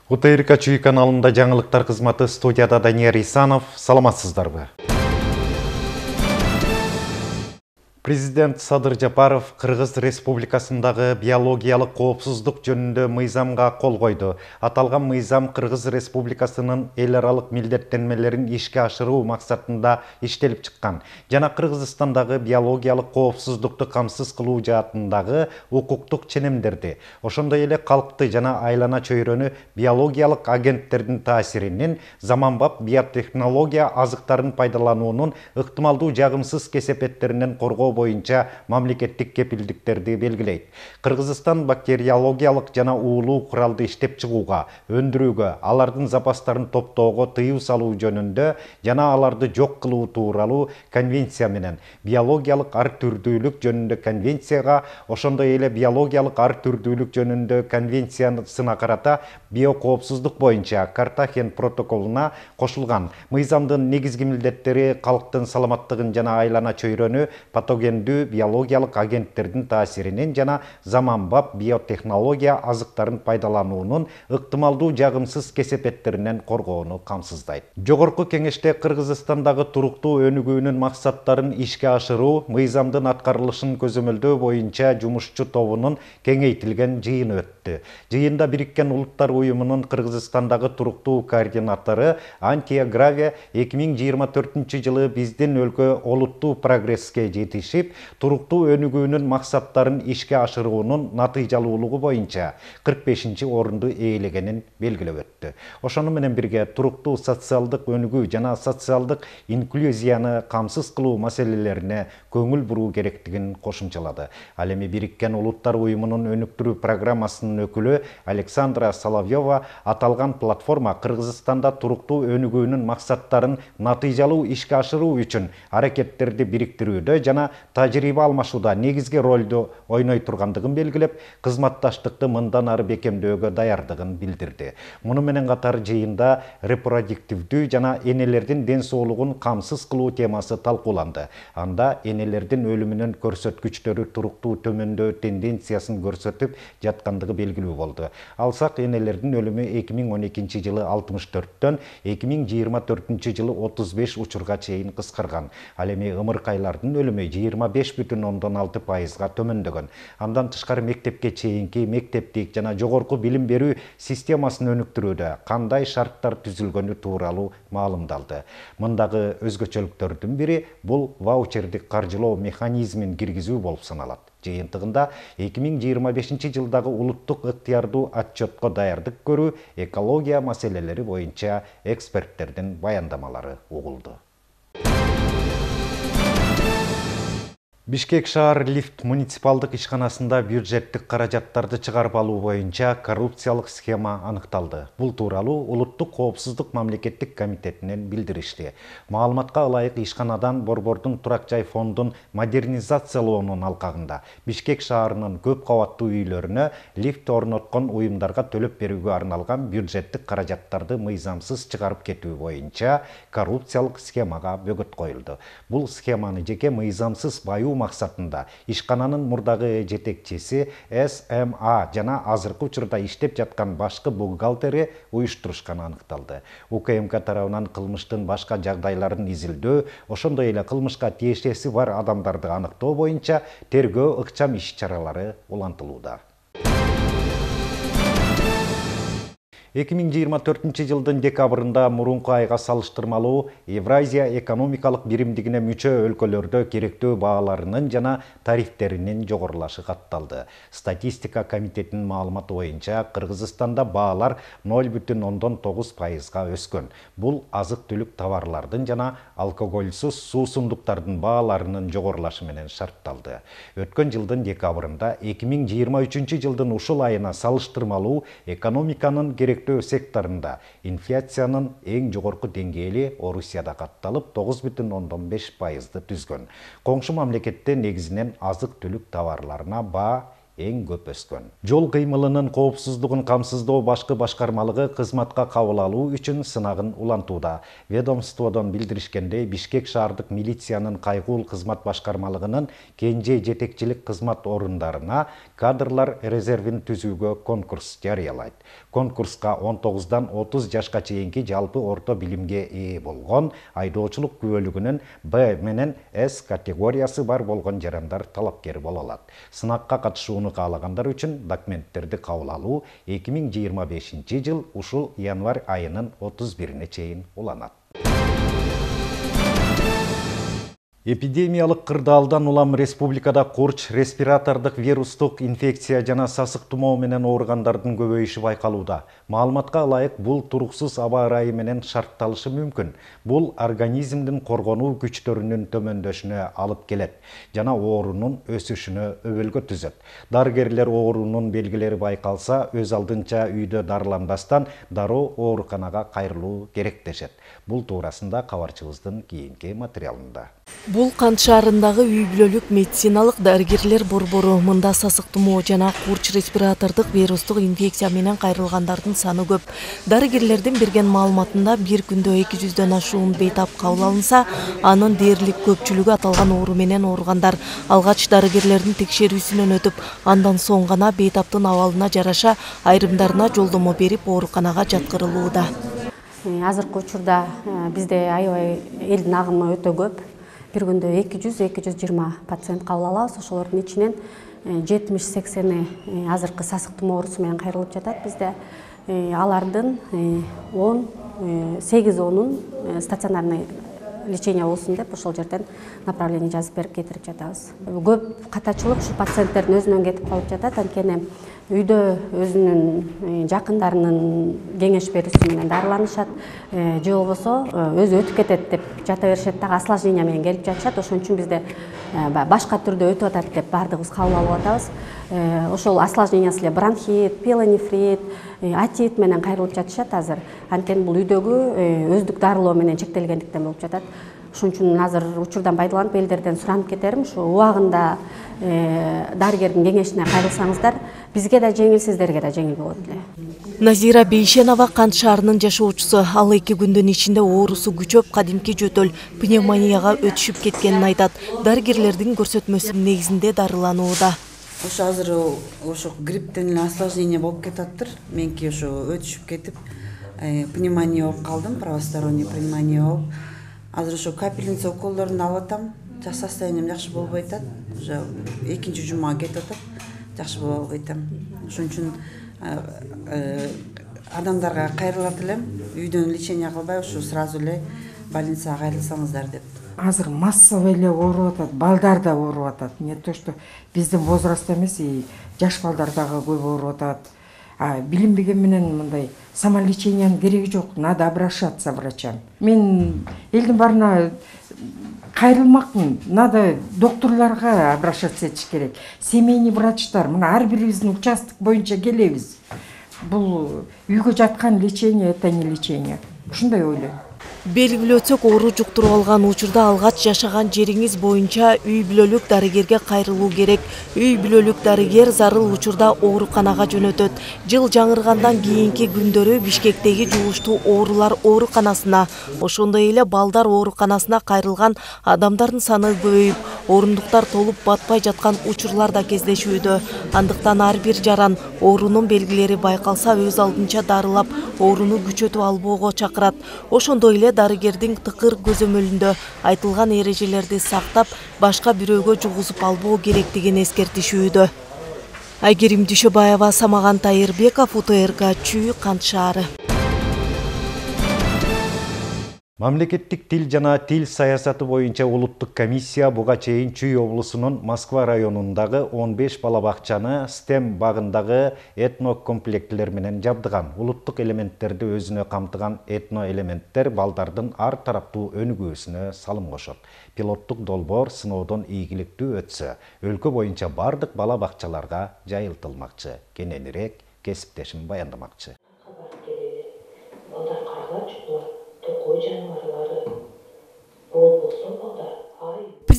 УТРК Чүй каналында жаңылыктар кызматы, студияда Данияр Исанов. Саламатсыздарбы? Президент Садыр Жапаров Кыргыз Республикасындагы биологиялык коопсуздук жөнүндө мыйзамга кол койду. Аталган мыйзам Кыргыз Республикасынын эл аралык милдеттенмелерин ишке ашыруу максатында иштелип чыккан жана Кыргызстандагы биологиялык коопсуздукту камсыз кылуу жаатындагы укуктук ченемдерди, ошондой эле калкты жана айлана чөйрөнү биологиялык агенттердин таасиринин заманбап биотехнология азыктарын пайдалануунун ыктымалдуу жагымсыз кесепеттеринен коргоо боюнча мамлекеттик кепилдиктерди белгилейт. Кыргызстан бактериологиялык жана уулуу куралды иштеп чыгууга, өндүрүүгө, алардын запастарын топтоого тыюу салуу жөнүндө жана аларды жок кылуу тууралуу конвенция менен биологиялык ар түрдүүлүк жөнүндө конвенцияга, ошондой эле биологиялык ар түрдүүлүк жөнүндө конвенциясына карата биокоопсуздук боюнча Картахен протоколуна кошулган. Мыйзамдын негизги милдеттери калктын саламаттыгын жана айлана чөйрөнү патогендүү биологиялык агенттердин таасиринен жана заманбап биотехнология азыктарын пайдалануунун ыктымалдуу жагымсыз кесепеттеринен коргоону камсыздайт. Жогорку кеңеште Кыргызстандагы туруктуу өнүгүүнүн максаттарын ишке ашыруу мыйзамдын аткарылышын көзөмөлдөө боюнча жумушчу тобунун кеңейтилген жыйыны өттү. Жыйында Бириккен Улуттар Уюмунун Кыргызстандагы туруктуу координатору Антия Граве 2024-жылы биздин өлкө олуттуу прогресске жетишип, туруктуу өнүгүүнүн максаттарын ишке ашыруунун натыйжалуулугу боюнча 45-орунду ээлегенин белгилеп өттү. Ошону менен бирге туруктуу социалдык өнүгүү жана социалдык инклюзияны камсыз кылуу маселелерине көңүл буруу керектигин кошумчалады. Ал эми Бириккен Улуттар Уюмунун өнүктүрүү программасынын өкүлү Александра Соловьева аталган платформа Кыргызстанда туруктуу өнүгүүнүн максаттарын натыйжалуу ишке ашыруу үчүн аракеттерди бириктирүүдө жана тажрыйба алмашууда негизги ролду ойной тургандыгын белгилеп, кызматташтыкты мындан ары бекемдөөгө даярдыгын билдирди. Муну менен катар жыйында репродуктивдүү жана энелердин ден соолугун камсыз кылуу темасы талкууланды. Анда энелердин өлүмүнүн көрсөткүчтөрү туруктуу төмөндөө тенденциясын көрсөтүп жаткандыгы белгилүү болду. Алсак, энелердин өлүмү 2012-жылы 64-төн 2024-жылы 35 учурга чейин кыскарган. Ал эми ымыркайлардын өлүмү 25,6%-га төмөндөгөн. Андан тышкары мектепке чейинки, мектептик жана жогорку билим берүү системасын өнүктүрүүдө кандай шарттар түзүлгөнү тууралуу маалымдалды. Мындагы өзгөчөлүктөрдүн бири бул ваучердик каржылоо механизмин киргизүү болуп саналат. Жыйынтыгында 2025-жылдагы улуттук ыктыярдуу отчетко даярдык көрүү, экология маселелери боюнча эксперттердин баяндамалары угулду. Бишкек шаар лифт муниципалдык ишканасында бюджеттик каражаттарды чыгарып алуу боюнча коррупциялык схема аныкталды. Бул тууралуу Улуттук коопсуздук мамлекеттик комитетинен билдиришти. Маалыматка ылайык, ишканадан Борбордун турак жай фондун модернизациялоонун алкагында Бишкек шаарынын көп кабаттуу үйлөрүнө лифт орноткон уюмдарга төлөп берүүгө арналган бюджеттик каражаттарды мыйзамсыз чыгарып кетүү боюнча коррупциялык схемага бөгөт коюлду. Бул схеманы жеке мыйзамсыз баюу максатында ишкананын мурдагы жетекчиси СМА жана азыркы учурда иштеп жаткан башкы бухгалтери уюштурушканы аныкталды. УКМК тарабынан кылмыштын башка жагдайларын изилдөө, ошондой эле кылмышка тиешеси бар адамдарды аныктоо боюнча тергөө ыкчам иш-чаралары улантылууда. 2024-жылдын декабрында мурунку айга салыштырмалуу Евразия экономикалык биримдигине мүчө өлкөлөрдө керектөө бааларынын жана тарифтеринин жогорулашы катталды. Статистика комитетинин маалыматы боюнча Кыргызстанда баалар 0,9%-га өскөн. Бул азык-түлүк товарлардын жана алкогольсуз суусундуктардын бааларынын жогорулашы менен шартталды. Өткөн жылдын декабрында 2023-жылдын ушул айына салыштырмалуу экономиканын керектөө секторунда инфляциянын эң жогорку деңгээли Орусияда катталып 9,5%-ды түзгөн. Коңшу мамлекетте негизинен азык-түлүк товарларына баа эң көп өскөн. Жол кыймылынын коопсуздугун камсыздоо башкы башкармалыгы кызматка кабыл алуу үчүн сынагын улантууда. Ведомстводон билдиришкендей, Бишкек шаардык милициянын кайгуул кызмат башкармалыгынын кенже жетекчилик кызмат орундарына кадрлар резервин түзүүгө конкурс жарыялайт. Конкурска 19-дан 30 жашка чейинки жалпы орто билимге ээ болгон, айдоочулук күбөлүгүнүн Б менен С категориясы бар болгон жарандар талапкер боло алат. Сынакка катышууну каалагандар үчүн документтерди кабыл алуу 2025 жыл ушул январь айынын 31-ине чейин уланат. Эпидемиялык кырдаалдан улам республикада курч, респиратордук вирустук инфекция жана сасык тумоо менен ооругандардын көбөйүшү байкалууда. Маалыматка ылайык, бул туруксуз аба ырайы менен шартталышы мүмкүн. Бул организмдин коргонуу күчтөрүнүн төмөндөшүнө алып келет жана оорунун өсүшүнө өбөлгө түзөт. Дарыгерлер оорунун белгилери байкалса, өз алдынча үйдө дарыланбастан дароо ооруканага кайрылуу керек дешет. Бул туурасында кабарчыбыздын кийинки материалында. Бул Кант шаарындагы үй-бүлөлүк медициналык дарыгерлер борбору мында сасык тумоо жана курч респиратордук вирустук инфекция менен кайрылгандардын саны көп. Дарыгерлердин берген маалыматында бир күндө 200дөн ашуун бейтап кабыл алынса, анын дээрлик көпчүлүгү аталган оору менен ооругандар. Алгач дарыгерлердин текшерүүсүнөн өтүп, андан соң гана бейтаптын абалына жараша айрымдарына жолдомо берип ооруканага жаткырылууда. Азыркы учурда бизде аябай элдин агымы өтө көп. Bir күндө 200-220 пациент кабыл алабыз. Ошолордун ичинен 70-80 азыркы сасык тумоо оорусу менен кайрылып жатат бизде. Алардын 8-10-ун стационарный лечение болсун деп ошол жерден направление жазып берип кетирип жатабыз. Көп катачылык ушул пациенттердин өзүнөн кетип калып жатат. Анткени үйдө өзүнүн жакындарынын кеңеш берүүсү менен дарыланышат, же болбосо өзү өтүп кетет деп жата беришет дагы осложнение менен келип жатышат. Ошон үчүн бизде башка түрдө өтүп атат деп баардыгыбыз кабыл алып атабыз. Ошол осложнениясы эле бронхит, пиелонефрит, атит менен кайрылып жатышат азыр. Анткени бул үйдөгү өздүк дарылоо менен чектелгендиктен болуп жатат. Ошон үчүн азыр учурдан пайдаланып элдерден суранып кетерим, ушу убагында дарыгердин кеңешине кайрылсаңыздар, бизге да жеңил, сиздерге да жеңил болот эле. Назира Бейшенова Кант шаарынын жашоочусу. Ал 2 күндүн ичинде оорусу күчөп, кадимки жөтөл, пневмонияга өтүшүп кеткенин айтат. Дарыгерлердин көрсөтмөсүнүн негизинде дарыланууда. Ошо азыр ошо грипптен эле осложнение болуп кетаптыр. Менки ошо өтүшүп кетип, пневмония болуп калдым, правосторонний пневмония болуп. Азыр ошо капельница уколдорун алып атам. Состоянием жакшы болбой атат. Уже 2-нчи жумага кетип атат. Жакшы боло албай атам. Ошон үчүн адамдарга кайрылат элем. Үйдөн лечение кылбай, ошо сразу эле больницага кайрылсаңыздар деп. Азыр массовый эле ооруп атат, балдар да ооруп атат. Не то что биздин возраст эмес, жаш балдар дагы көп ооруп атат. Билинбеген менен мындай самолечениянын кереги жок, надо обращаться врачам. Мен элдин баарына кайрылмакмын, надо докторлорго обращаться этиш керек. Семейный врачтар, мына ар бирибиздин участок боюнча келебиз. Бул үйгө жаткан лечение, это не лечение. Ушундай ойлойм. Белгилөөсөк, оору жуктуруп алган учурда алгач жашаган жериңиз боюнча үй-бүлөлүк дарыгерге кайрылуу керек. Үй-бүлөлүк дарыгер зарыл учурда ооруканага жөнөтөт. Жыл жаңыргандан кийинки күндөрү Бишкектеги жугуштуу оорулар ооруканасына, ошондой эле балдар ооруканасына кайрылган адамдардын саны көбөйүп, орундуктар толуп батпай жаткан учурлар да кездешүүдө. Андыктан ар бир жаран оорунун белгилери байкалса өз алдынча дарылап, ооруну күчөтүп албоого чакырат. Ошондой эле дарыгердин тыкыр көзөмөлүндө айтылган эрежелерди сактап, башка бирөөгө жугузуп албоо керектигин эскертишүүдө. Айгерим Дүйшөбаева, Самаган Тайырбеков, УТРК Чүй, Кант шаары. Мамлекеттик тил жана тил саясаты боюнча улуттук комиссия буга чейин Чүй облусунун Москва районундагы 15 бала бакчаны STEM багындагы этно комплектилер менен жабдыган. Улуттук элементтерди өзүнө камтыган этно элементтер балдардын ар тараптуу өнүгүүсүнө салым кошот. Пилоттук долбоор сыноодон ийгиликтүү өтсө, өлкө боюнча бардык бала бакчаларга жайылтылмакчы. Кененирээк кесиптешим баяндамакчы.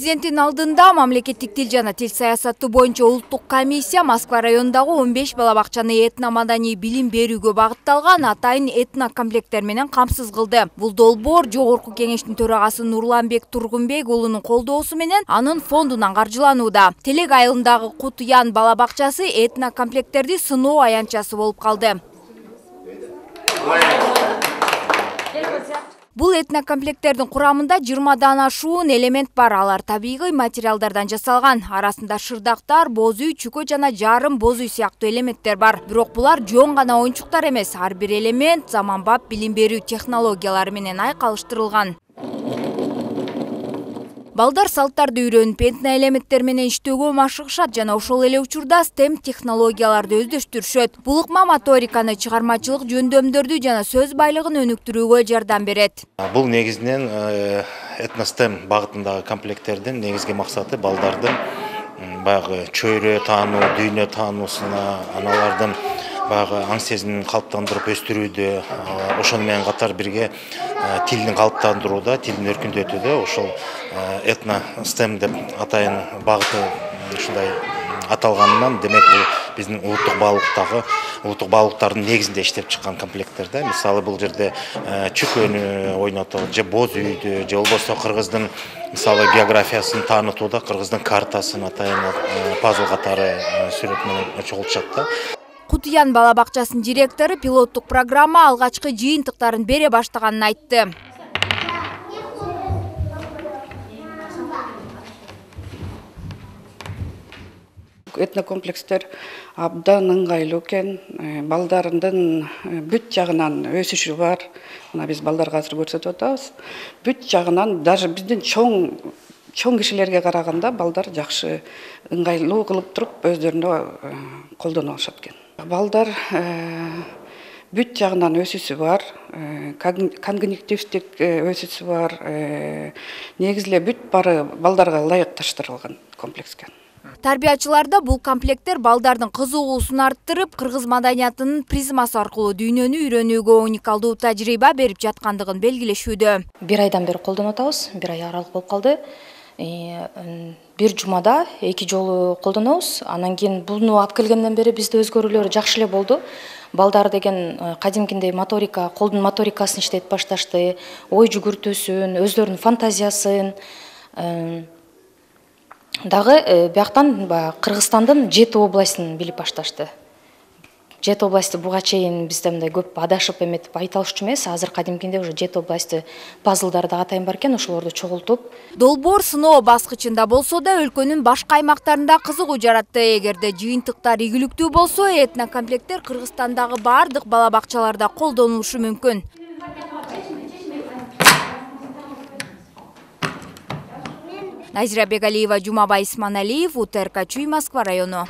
Президенттин алдында мамлекеттик тил жана тил саясаты боюнча улуттук комиссия Москва районундагы 15 балабакчаны этно-маданий билим берүүгө багытталган атайын этнокомплекттер менен камсыз кылды. Бул долбоор Жогорку кеңештин төрагасы Нурланбек Тургунбек уулунун колдоосу менен анын фондунан каржыланууда. Телек айылындагы Кутуян балабакчасы этнокомплектерди сыноо аянтчасы болуп калды. Бул этнокомплектердин курамында 20дан ашуун элемент бар. Алар табигый материалдардан жасалган. Арасында шырдактар, боз үй, чүкө жана жарым боз үй сыяктуу элементтер бар. Бирок булар жон гана оюнчуктар эмес. Ар бир элемент заманбап билим берүү технологиялары менен айкалыштырылган. Балдар салттарды үйрөнүп, этно-элементтер менен иштөөгө машыгышат жана ошол эле учурда STEM технологияларды өздөштүрүшөт. Бул ыкма моториканы, чыгармачылык жөндөмдөрдү жана сөз байлыгын өнүктүрүүгө жардам берет. Бул негизинен этно-STEM багытындагы комплекттердин негизги максаты балдардын баягы чөйрө таануу, дүйнө таануусуна, аналардын баягы аң сезимин калыптандырып өстүрүүдө, ошону менен катар бирге тилин калыптандырууда, тилин өркүндөтүүдө ошол этно-STEM деп атайын багыты ушундай аталганынан, демек бул биздин улуттук баалуулуктардын негизинде иштеп чыккан комплекттер да. Мисалы бул жерде чүкөнү ойнотот, же боз үйдү, же болбосо кыргыздын мисалы географиясын таанытууда кыргыздын картасын атайын пазл катары сүрөт менен чогултушат да. Кутуян балабакчасынын директору пилоттук программа алгачкы жыйынтыктарын бере баштаганын айтты. Этнокомплекстер абдан ыңгайлуу экен. Балдарындын бүт жагынан өсүшү бар. Мына биз балдарга азыр көрсөтүп атабыз. Бүт жагынан даже биздин чоң кишилерге караганда балдар жакшы ыңгайлуу кылып туруп өздөрүнө колдонуп алышат экен. Балдар бүт жагынан өсүүсү бар, когнитивдик өсүүсү бар. Негизи эле бүт бары балдарга ылайыкташтырылган комплекс экен. Тарбиячыларда бул комплекттер балдардын кызыгуусун арттырып, кыргыз маданиятынын призмасы аркылуу дүйнөнү үйрөнүүгө уникалдуу тажрыйба берип жаткандыгын белгилешүүдө. Бир айдан бери колдонуп атабыз, бир ай аралык болуп калды. Бир жумада 2 жолу колдонобуз. Анан кийин буну алып келгенден бери бизде өзгөрүүлөр жакшы эле болду. Балдар деген кадимкиндей моторика, колдун моторикасын иштетип башташты, ой жүгүртүүсүн, өздөрүнүн фантазиясын. Дагы бияктан Кыргызстандын 7 областын билип башташты. 7 областы буга чейин бизде мындай көп адашып эметип айта алышчу эмес. Азыр кадимкинде уже 7 областы пазлдар да атайын бар экен, ошолорду чогултуп. Долбоор сыноо баскычында болсо да өлкөнүн башка аймактарында кызыгуу жаратты. Эгерде жыйынтыктар ийгиликтүү болсо, этнокомплекттер Кыргызстандагы бардык балабакчаларда колдонулушу мүмкүн. Назира Бегалиева, Жумабай Исманалиев, УТРК Чүй, Москва району.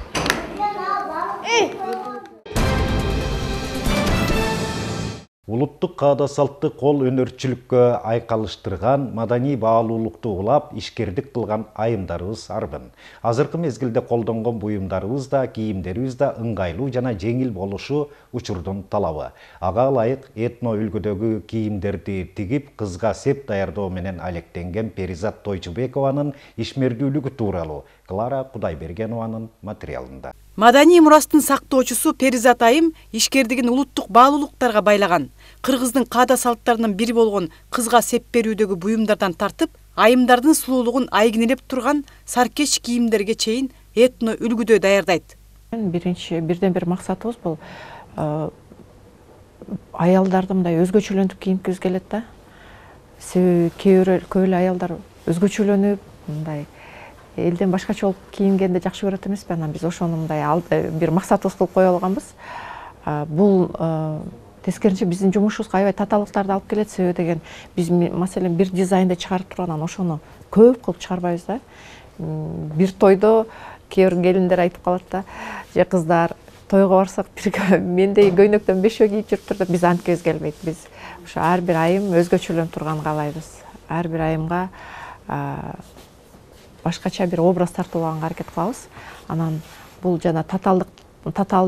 Улуттук каада салтты кол өнөрчүлүккө айкалыштырган, маданий баалуулукту улап, ишкердик кылган айымдарыбыз арбын. Азыркы мезгилде колдонгон буюмдарыбыз да, кийимдерибиз да ыңгайлуу жана жеңил болушу учурдун талабы. Ага ылайык этно үлгүдөгү кийимдерди тигип, кызга сеп даярдоо менен алектенген Перизат Тойчубекованын ишмердүүлүгү тууралуу Клара Кудайбергенованын материалында. Маданий мурастын сактоочусу Перизат айым ишкердигин улуттук баалуулуктарга байлаган. Кыргыздын каада салттарынын бири болгон кызга сеп берүүдөгү буюмдардан тартып, айымдардын сулуулугун айгинелеп турган саркеч кийимдерге чейин этно үлгүдө даярдайт. Бирден бир максатыбыз бул аялдарды мындай өзгөчөлөнтүп кийимкибиз келет да. Себеби көп эле аялдар өзгөчөлөнүп, мындай элден башкача болуп кийингенди жакшы көрөт эмеспи? Анан биз ошону мындай бир максатыбыз кылып кое алганбыз. Бул тескерисинче биздин жумушубузга аябай татаалыктарды алып келет. Себеби деген биз маселен бир дизайнды чыгарып тургандан ошону көп кылып чыгарбайбыз да. Бир тойдо кээ бир келиндер айтып калат да, же кыздар тойго барсак мендей көйнөктөн 5 кийип жүрүптүр деп, биз антибиз келбейт. Биз ошо ар бир айым өзгөчөлөнүп турганын каалайбыз. Ар бир айымга башкача бир образ тартуулаганга аракет кылабыз. Анан бул жана татаал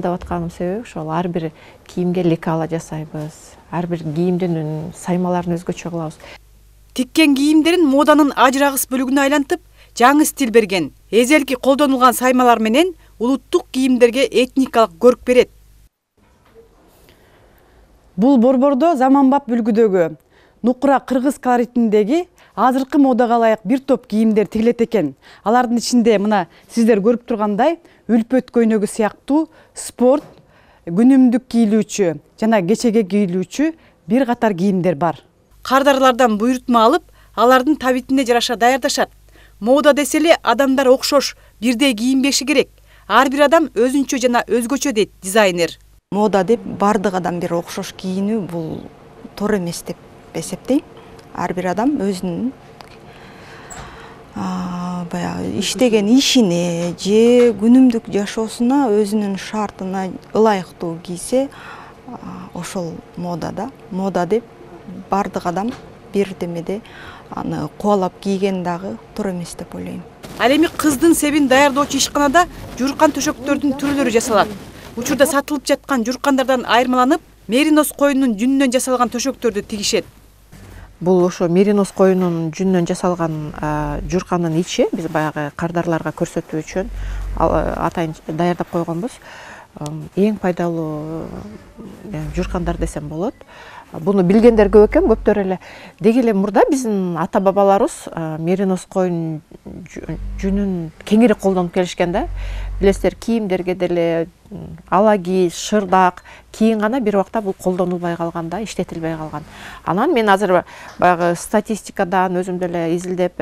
деп атканым себеби ошол ар бир кийимге лекала жасайбыз. Ар бир кийимдин саймаларын өзгөчө кылабыз. Тиккен кийимдерин моданын ажырагыс бөлүгүнө айлантып, жаңы стиль берген. Эзелки колдонулган саймалар менен улуттук кийимдерге этникалык көрк берет. Бул борбордо заманбап үлгүдөгү нукура кыргыз колоритиндеги азыркы модага ылайык бир топ кийимдер тигилет экен. Алардын ичинде мына сиздер көрүп тургандай үлпөт көйнөгү сыяктуу спорт, күнүмдүк кийилүүчү жана кечеге кийилүүчү бир катар кийимдер бар. Кардарлардан буйрутма алып, алардын табитине жараша даярдашат. Мода деселе адамдар окшош, бирдей кийинбеши керек. Ар бир адам өзүнчө жана өзгөчө дейт дизайнер. Мода деп бардык адам бир окшош кийинүү бул туура эмес деп эсептейм. Ар бир адам өзүнүн баягы иштеген ишине же күнүмдүк жашоосуна өзүнүн шартына ылайыктуу кийсе, ошол мода да. Мода деп бардык адам бир демеде аны кубалап кийген дагы туура эмес деп ойлойм. Ал эми кыздын себин даярдоочу ишканада журкан төшөктөрдүн түрлөрү жасалат. Учурда сатылып жаткан журкандардан айырмаланып, меринос коюнунун жүнүнөн жасалган төшөктөрдү тигишет. Бул ошо меринос коюнунун жүнүнөн жасалган журканын ичи биз баягы кардарларга көрсөтүү үчүн атайын даярдап койгонбуз. Эң пайдалуу журкандар десем болот. Буну билгендер көп экен, көптөр эле. Деги эле мурда биздин ата бабаларыбыз меринос коюн жүнүн кеңири колдонуп келишкен да. Билесиздер, кийимдерге деле алаги, шырдак, кийин гана бир убакта бул колдонулбай калган да, иштетилбей калган. Анан мен азыр баягы статистикадан өзүм деле изилдеп,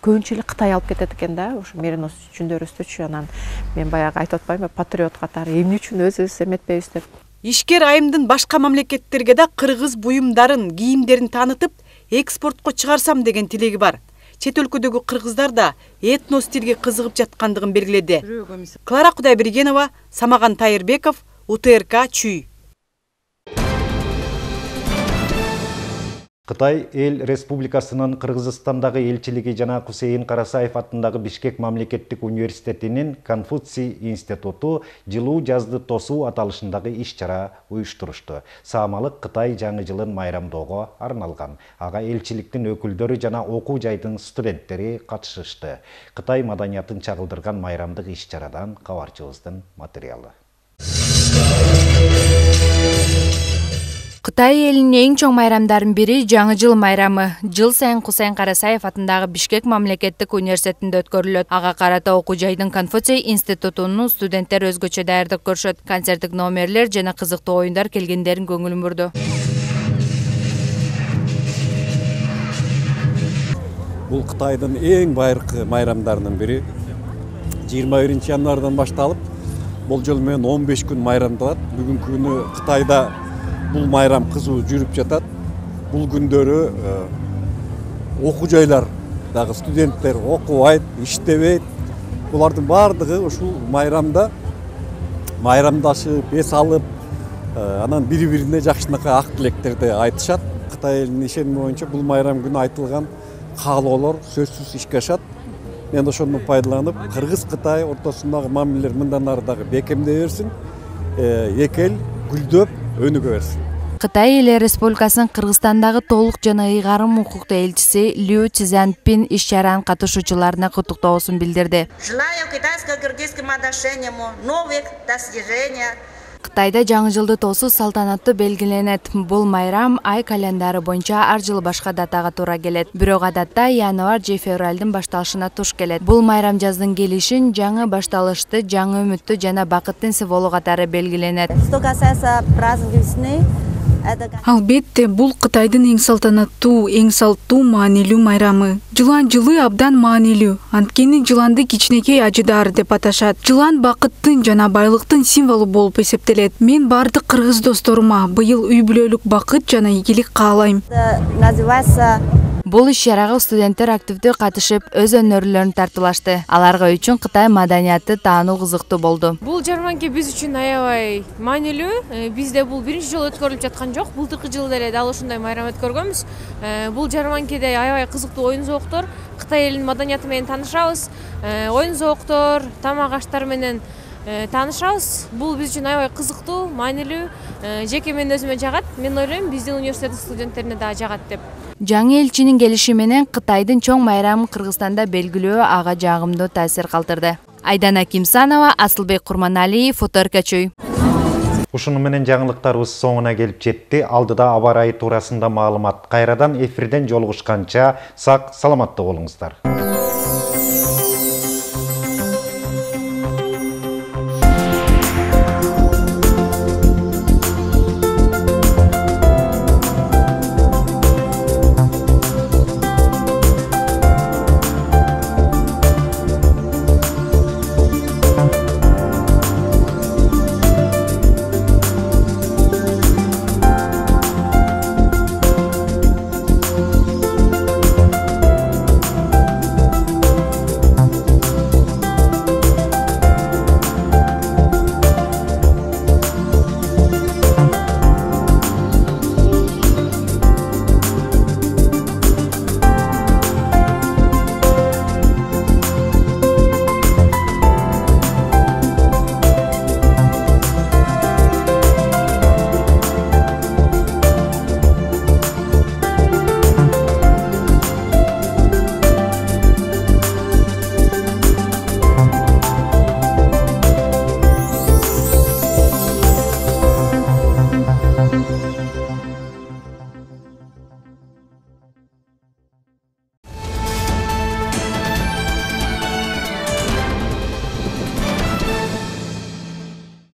көбүнчө Кытай алып кетет экен да, ошо меринос жүндөрүбүздүчү. Анан мен баягы айтып атпаймынбы, патриот катары эмне үчүн өзүбүз эметпейбиз деп. Ишкер айымдын башка мамлекеттерге да кыргыз буюмдарын, кийимдерин таанытып, экспортко чыгарсам деген тилеги бар. Чет өлкөдөгү кыргыздар да этно стилге кызыгып жаткандыгын белгиледи. Клара Кудайбергенова, Самаган Тайырбеков, УТРК Чүй. Кытай Эл Республикасынын Кыргызстандагы элчилиги жана Хусейин Карасаев атындагы Бишкек мамлекеттик университетинин Конфуций институту жылуу жазды тосуу аталышындагы иш-чара уюштурушту. Саамалык Кытай жаңы жылын майрамдоого арналган. Ага элчиликтин өкүлдөрү жана окуу жайдын студенттери катышышты. Кытай маданиятын чагылдырган майрамдык иш-чарадан кабарчыбыздын материалы. Кытай элинин эң чоң майрамдарын бири жаңы жыл майрамы. Жыл сайын Хусейин Карасаев атындагы Бишкек мамлекеттик университетинде өткөрүлөт. Ага карата окуу жайдын Конфуций институтунун студенттери өзгөчө даярдык көрүшөт. Концерттик номерлер жана кызыктуу оюндар келгендерин көңүлүн бурду. Бул Кытайдын эң байыркы майрамдарынын бири. 21 январдан башталып, болжол менен 15 күн майрамдалат. Бүгүнкү күнү Кытайда бул майрам кызуу жүрүп жатат. Бул күндөрү окуу жайлар дагы студенттер окубайт, иштебейт. Булардын бардыгы ушул майрамда майрамдашып, эс алып, анан бири-бирине жакшынакай ак тилектерди айтышат. Кытай элинин ишеними боюнча бул майрам күнү айтылган каалоолор сөзсүз ишке ашат. Мен ошондон пайдаланып, Кыргыз-Кытай ортосундагы мамилелер мындан ары дагы бекемдей берсин, эки эл гүлдөп өнүгө берсин. Кытай Эл Республикасынын Кыргызстандагы толук жана ыйгарым укуктуу элчиси Лю Цзянпин иш-чаранын катышуучуларына куттуктоосун билдирди. Желаю китайско-кыргызским отношениям новых достижений. Кытайда жаңы жылды тоосу салтанаттуу белгиленет. Бул майрам ай календары боюнча ар жылы башка датага туура келет. Бирок адатта январь же февралдын башталышына туш келет. Бул майрам жаздын келишин, жаңы башталышты, жаңы үмүттү жана бакыттын символу катары белгиленет. Албетте, бул Кытайдын эң салтанаттуу, маанилүү майрамы. Жылан жылы абдан маанилүү. Анткени жыланды кичинекей ажыдаар деп аташат. Жылан бакыттын жана байлыктын символу болуп эсептелет. Мен бардык кыргыз досторума быйыл үй бүлөлүк бакыт жана ийгилик каалайм. Бул иш-чарага студенттер активдүү катышып, өз өнөрлөрүн тартуулашты. Аларга үчүн Кытай маданияты таануу кызыктуу болду. Бул жарманке биз үчүн аябай маанилүү. Бизде бул биринчи жолу өткөрүлүп жаткан жок. Былтыркы жылы деле дал ушундай майрам өткөргөнбүз. Бул жарманкеде аябай кызыктуу оюн зооктор, Кытай элинин маданияты менен таанышабыз. Оюн зооктор, тамак аштар менен таанышабыз. Бул биз үчүн аябай кызыктуу, маанилүү. Жеке мен өзүмө жагат. Мен ойлойм, биздин университеттин студенттерине да жагат деп. Жаңы элчинин келиши менен Кытайдын чоң майрамын Кыргызстанда белгилөө ага жагымдуу таасир калтырды. Айдана Кимсанова, Асылбек Курманалиев, Фоторкачой. Ушуну менен жаңылыктарыбыз соңуна келип жетти. Алдыда аба ырайы туурасында маалымат. Кайрадан эфирден жолугушканча сак саламатта болуңуздар.